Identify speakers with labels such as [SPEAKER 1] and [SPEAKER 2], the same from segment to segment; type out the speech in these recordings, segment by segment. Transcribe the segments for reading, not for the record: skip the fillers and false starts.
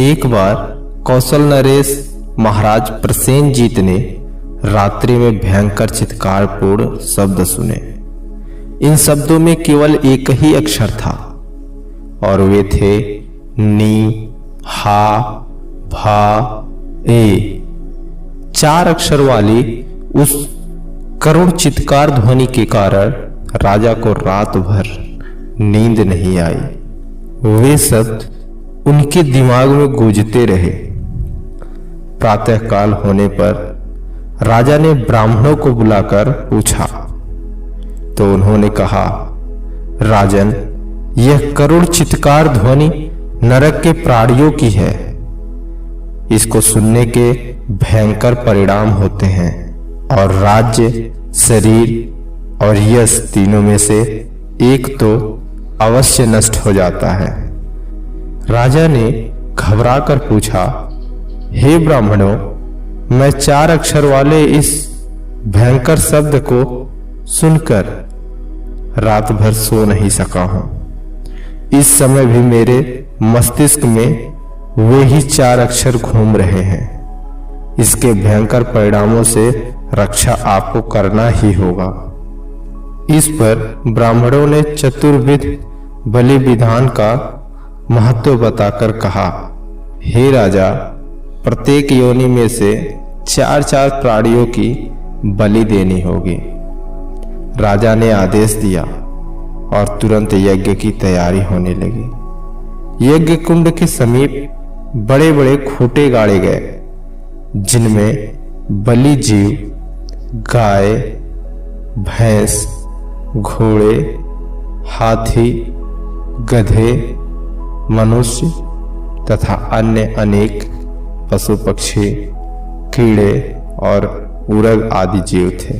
[SPEAKER 1] एक बार कौशल नरेश महाराज प्रसेनजीत ने रात्रि में भयंकर चित्कारपूर्ण शब्द सुने। इन शब्दों में केवल एक ही अक्षर था और वे थे नी, हा, भा, ए। 4 अक्षर वाली उस करुण चित्कार ध्वनि के कारण राजा को रात भर नींद नहीं आई। वे शब्द उनके दिमाग में गूंजते रहे। प्रातःकाल होने पर राजा ने ब्राह्मणों को बुलाकर पूछा तो उन्होंने कहा, राजन, यह करुण चित्कार ध्वनि नरक के प्राणियों की है। इसको सुनने के भयंकर परिणाम होते हैं और राज्य, शरीर और यश तीनों में से एक तो अवश्य नष्ट हो जाता है। राजा ने घबराकर पूछा, हे ब्राह्मणों, मैं 4 अक्षर वाले इस भयंकर शब्द को सुनकर रात भर सो नहीं सका हूं। इस समय भी मेरे मस्तिष्क में वे ही 4 अक्षर घूम रहे हैं। इसके भयंकर परिणामों से रक्षा आपको करना ही होगा। इस पर ब्राह्मणों ने चतुर्विध बलि विधान का महत्व बताकर कहा, हे राजा, प्रत्येक योनि में से 4 प्राणियों की बलि देनी होगी। राजा ने आदेश दिया और तुरंत यज्ञ की तैयारी होने लगी। यज्ञ कुंड के समीप बड़े बड़े खूंटे गाड़े गए जिनमें बलि जीव, गाय, भैंस, घोड़े, हाथी, गधे, मनुष्य तथा अन्य अनेक पशु पक्षी, कीड़े और उरग आदि जीव थे।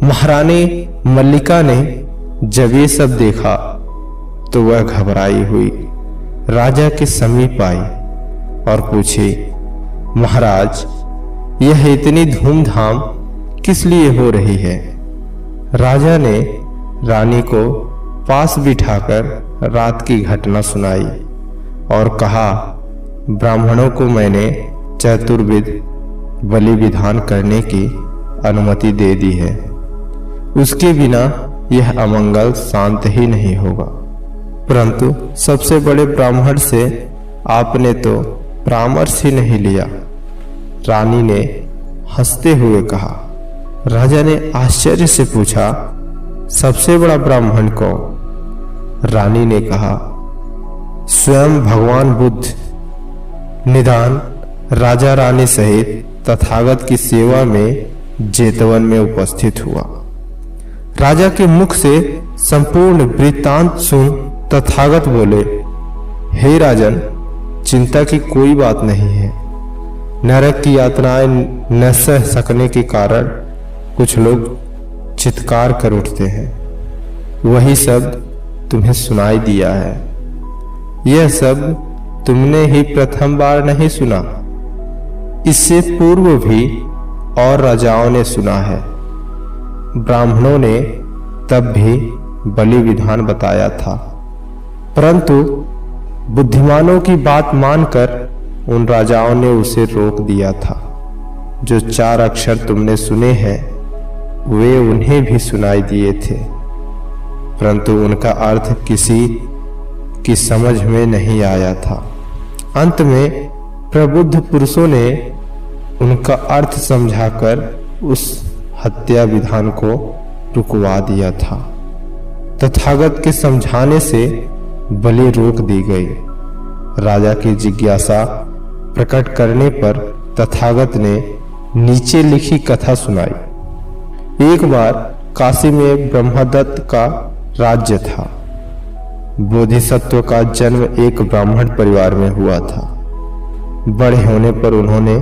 [SPEAKER 1] महारानी मल्लिका ने जब ये सब देखा तो वह घबराई हुई राजा के समीप आई और पूछी, महाराज, यह इतनी धूमधाम किस लिए हो रही है? राजा ने रानी को पास बिठाकर रात की घटना सुनाई और कहा, ब्राह्मणों को मैंने चतुर्विध बलि विधान करने की अनुमति दे दी है। उसके बिना यह अमंगल शांत ही नहीं होगा। परंतु सबसे बड़े ब्राह्मण से आपने तो परामर्श ही नहीं लिया। रानी ने हंसते हुए कहा। राजा ने आश्चर्य से पूछा, सबसे बड़ा ब्राह्मण कौन? रानी ने कहा, स्वयं भगवान बुद्ध। निदान राजा रानी सहित तथागत की सेवा में जेतवन में उपस्थित हुआ। राजा के मुख से संपूर्ण वृत्तांत सुन तथागत बोले, हे राजन, चिंता की कोई बात नहीं है। नरक की यातनाएं न सह सकने के कारण कुछ लोग चित्कार कर उठते हैं। वही शब्द तुम्हें सुनाई दिया है। यह शब्द तुमने ही प्रथम बार नहीं सुना, इससे पूर्व भी और राजाओं ने सुना है। ब्राह्मणों ने तब भी बलि विधान बताया था, परंतु बुद्धिमानों की बात मानकर उन राजाओं ने उसे रोक दिया था। जो 4 अक्षर तुमने सुने हैं वे उन्हें भी सुनाई दिए थे, परंतु उनका अर्थ किसी की समझ में नहीं आया था। अंत में प्रबुद्ध पुरुषों ने उनका अर्थ समझाकर उस हत्या विधान को रुकवा दिया था। तथागत के समझाने से बलि रोक दी गई। राजा की जिज्ञासा प्रकट करने पर तथागत ने नीचे लिखी कथा सुनाई। एक बार काशी में ब्रह्मदत्त का राज्य था। बोधिसत्व का जन्म एक ब्राह्मण परिवार में हुआ था। बड़े होने पर उन्होंने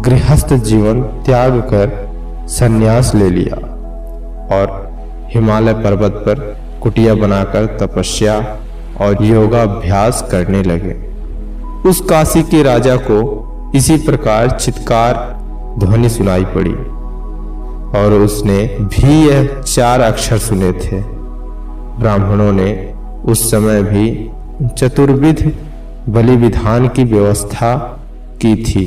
[SPEAKER 1] गृहस्थ जीवन त्याग कर संन्यास ले लिया और हिमालय पर्वत पर कुटिया बनाकर तपस्या और योगाभ्यास करने लगे। उस काशी के राजा को इसी प्रकार चित्कार ध्वनि सुनाई पड़ी और उसने भी यह 4 अक्षर सुने थे। ब्राह्मणों ने उस समय भी चतुर्विध बलि विधान की व्यवस्था की थी।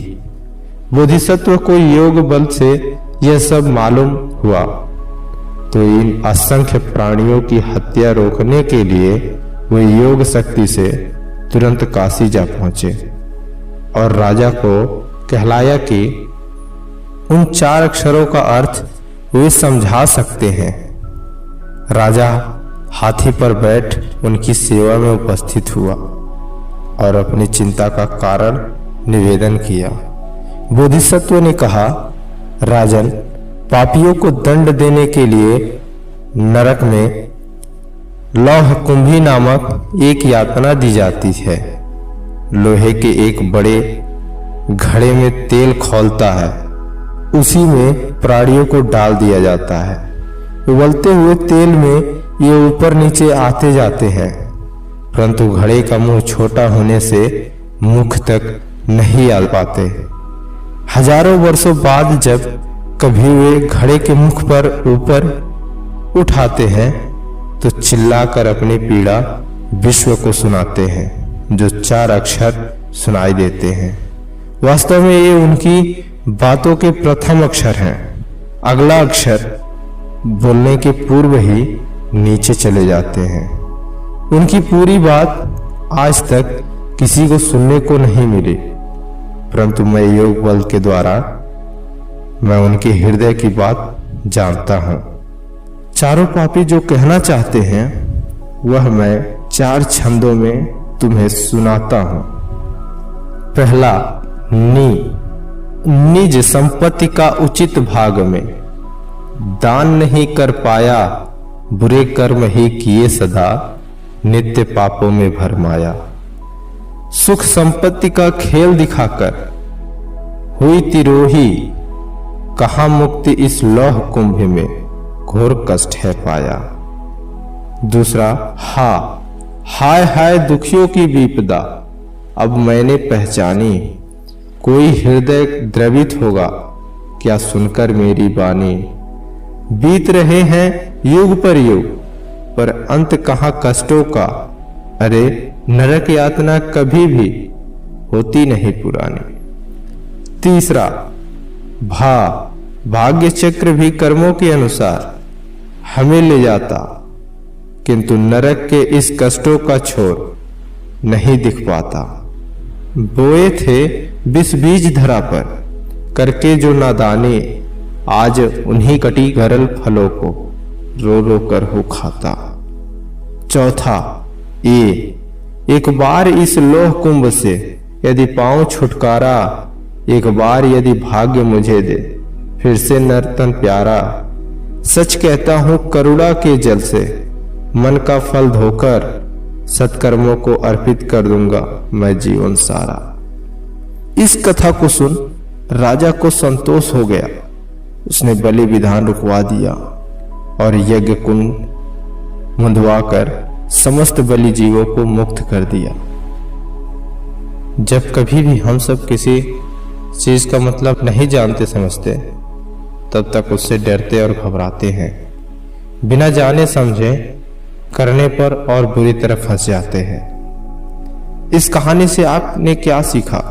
[SPEAKER 1] बोधिसत्व को योग बल से यह सब मालूम हुआ तो इन असंख्य प्राणियों की हत्या रोकने के लिए वे योग शक्ति से तुरंत काशी जा पहुंचे और राजा को कहलाया कि उन 4 अक्षरों का अर्थ वे समझा सकते हैं। राजा हाथी पर बैठ उनकी सेवा में उपस्थित हुआ और अपनी चिंता का कारण निवेदन किया। बोधिसत्व ने कहा, राजन, पापियों को दंड देने के लिए नरक में लौह कुंभी नामक एक यातना दी जाती है। लोहे के एक बड़े घड़े में तेल खौलता है, उसी में प्राणियों को डाल दिया जाता है। उबलते हुए तेल में ये ऊपर नीचे आते जाते हैं, परंतु घड़े का मुंह छोटा होने से मुख तक नहीं आ पाते। हजारों वर्षों बाद जब कभी वे घड़े के मुख पर ऊपर उठाते हैं तो चिल्लाकर अपनी पीड़ा विश्व को सुनाते हैं, जो 4 अक्षर सुनाई देते हैं। वास्तव में ये उनकी बातों के प्रथम अक्षर हैं। अगला अक्षर बोलने के पूर्व ही नीचे चले जाते हैं। उनकी पूरी बात आज तक किसी को सुनने को नहीं मिली, परंतु मैं योग बल के द्वारा मैं उनके हृदय की बात जानता हूं। चारों पापी जो कहना चाहते हैं वह मैं 4 छंदों में तुम्हें सुनाता हूं। पहला, निज संपत्ति का उचित भाग में दान नहीं कर पाया, बुरे कर्म ही किए सदा, नित्य पापों में भरमाया। सुख संपत्ति का खेल दिखाकर हुई तिरोही, कहां मुक्ति इस लौह कुंभ में, घोर कष्ट है पाया। दूसरा, हाय हाय दुखियों की विपदा, अब मैंने पहचानी, कोई हृदय द्रवित होगा क्या सुनकर मेरी बानी। बीत रहे हैं युग पर युग, पर अंत कहां कष्टों का, अरे नरक यातना कभी भी होती नहीं पुरानी। तीसरा, भाग्य चक्र भी कर्मों के अनुसार हमें ले जाता, किंतु नरक के इस कष्टों का छोर नहीं दिख पाता। बोए थे विष बीज धरा पर, करके जो नादानी, आज उन्हीं कटी गरल फलों को रो रो कर हो खाता। चौथा, एक बार इस लोह कुंभ से यदि पाऊं छुटकारा, एक बार यदि भाग्य मुझे दे फिर से नर्तन प्यारा। सच कहता हूं करुणा के जल से मन का फल धोकर, सत्कर्मों को अर्पित कर दूंगा मैं जीवन सारा। इस कथा को सुन राजा को संतोष हो गया। उसने बलि विधान रुकवा दिया और यज्ञ कुंड मुंदवाकर समस्त बलि जीवों को मुक्त कर दिया। जब कभी भी हम सब किसी चीज का मतलब नहीं जानते समझते, तब तक उससे डरते और घबराते हैं। बिना जाने समझे करने पर और बुरी तरह फंस जाते हैं। इस कहानी से आपने क्या सीखा?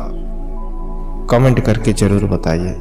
[SPEAKER 1] कमेंट करके जरूर बताइए।